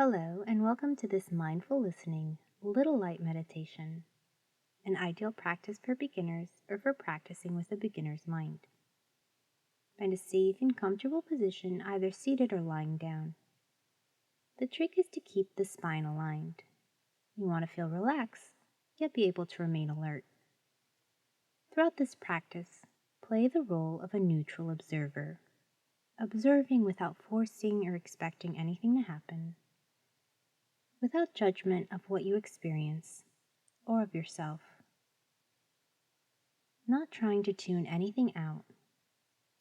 Hello, and welcome to this mindful listening, little light meditation, an ideal practice for beginners or for practicing with a beginner's mind. Find a safe and comfortable position, either seated or lying down. The trick is to keep the spine aligned. You want to feel relaxed, yet be able to remain alert. Throughout this practice, play the role of a neutral observer, observing without forcing or expecting anything to happen, without judgment of what you experience or of yourself. Not trying to tune anything out,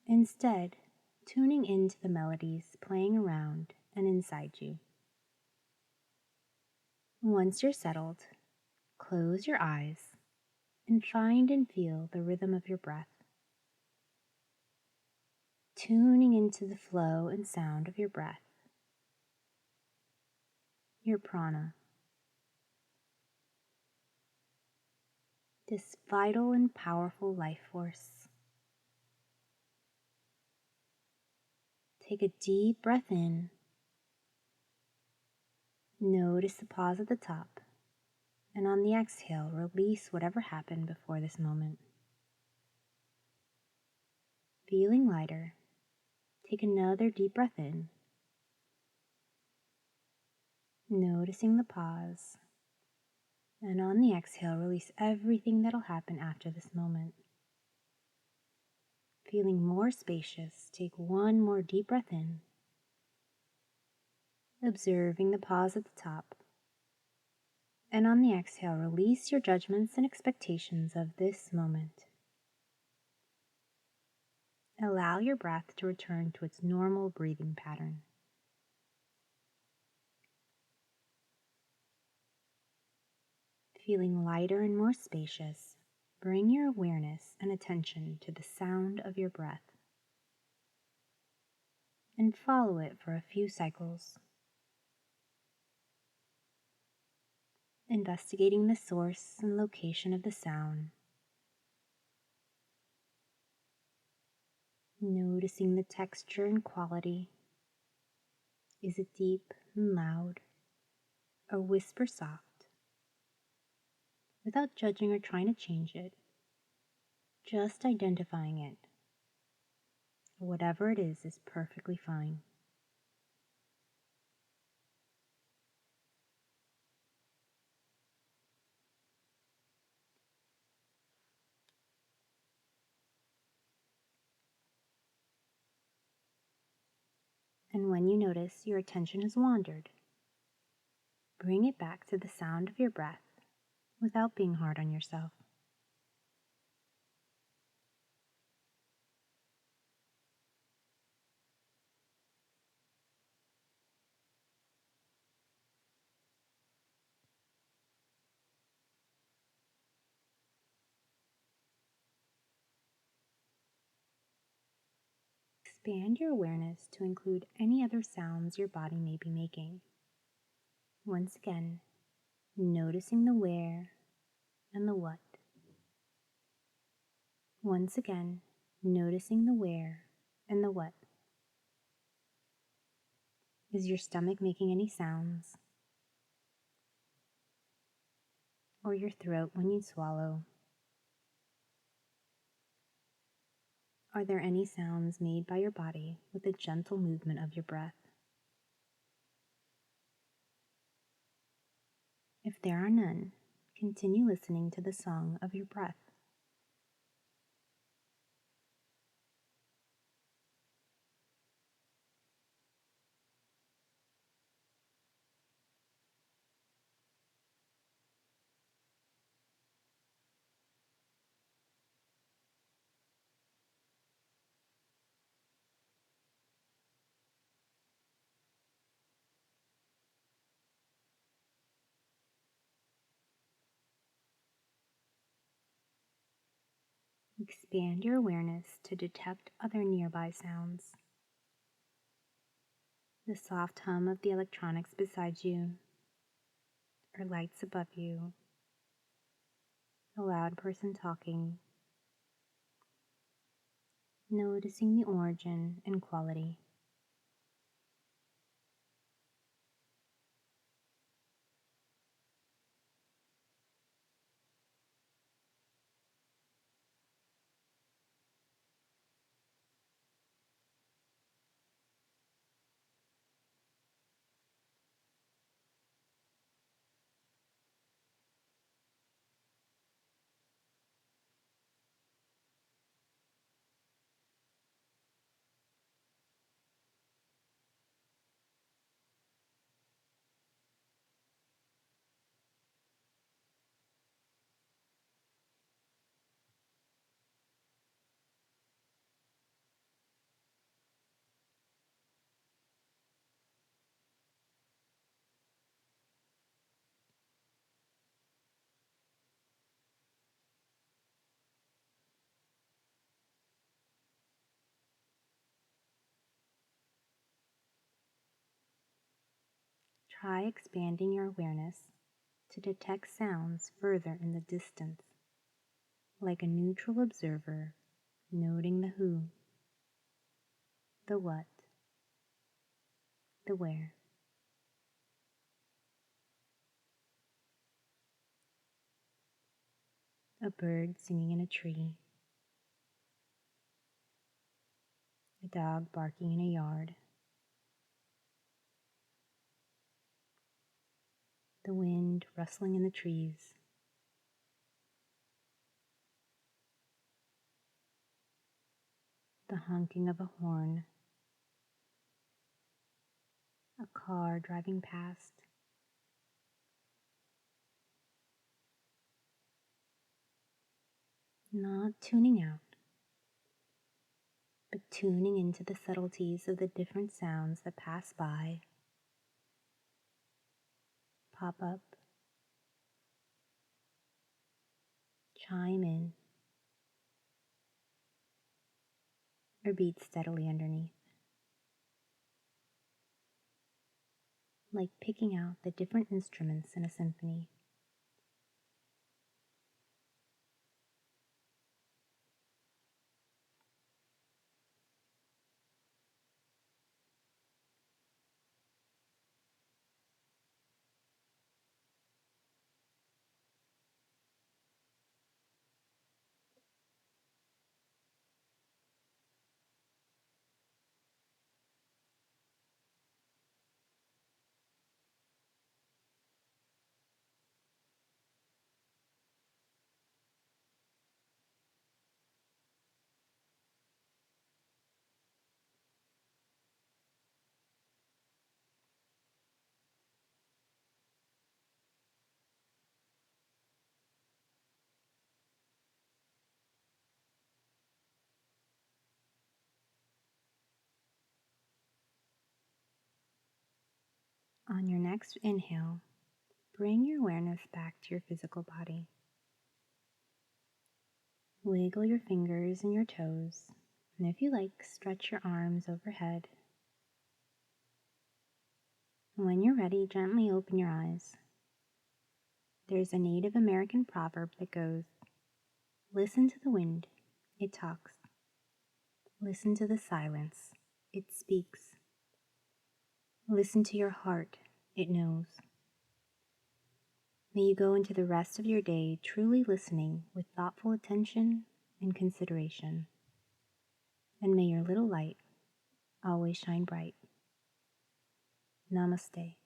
instead tuning into the melodies playing around and inside you. Once you're settled, close your eyes and find and feel the rhythm of your breath, tuning into the flow and sound of your breath, your prana, this vital and powerful life force. Take a deep breath in. Notice the pause at the top, and on the exhale, release whatever happened before this moment. Feeling lighter, take another deep breath in, noticing the pause, and on the exhale, release everything that'll happen after this moment. Feeling more spacious, take one more deep breath in, observing the pause at the top, and on the exhale, release your judgments and expectations of this moment. Allow your breath to return to its normal breathing pattern. Feeling lighter and more spacious, bring your awareness and attention to the sound of your breath and follow it for a few cycles. Investigating the source and location of the sound. Noticing the texture and quality. Is it deep and loud, or whisper soft? Without judging or trying to change it, just identifying it. Whatever it is perfectly fine. And when you notice your attention has wandered, bring it back to the sound of your breath without being hard on yourself. Expand your awareness to include any other sounds your body may be making. Once again, noticing the where and the what. Once again, noticing the where and the what. Is your stomach making any sounds? Or your throat when you swallow? Are there any sounds made by your body with a gentle movement of your breath? If there are none, continue listening to the song of your breath. Expand your awareness to detect other nearby sounds. The soft hum of the electronics beside you, or lights above you, a loud person talking, noticing the origin and quality. try expanding your awareness to detect sounds further in the distance, like a neutral observer noting the who, the what, the where. A bird singing in a tree, a dog barking in a yard, the wind rustling in the trees, the honking of a horn, a car driving past, not tuning out, but tuning into the subtleties of the different sounds that pass by, pop up, chime in, or beat steadily underneath, like picking out the different instruments in a symphony. On your next inhale, bring your awareness back to your physical body. Wiggle your fingers and your toes, and if you like, stretch your arms overhead. And when you're ready, gently open your eyes. There's a Native American proverb that goes, "Listen to the wind, it talks. Listen to the silence, it speaks. Listen to your heart, it knows." May you go into the rest of your day truly listening with thoughtful attention and consideration. And may your little light always shine bright. Namaste.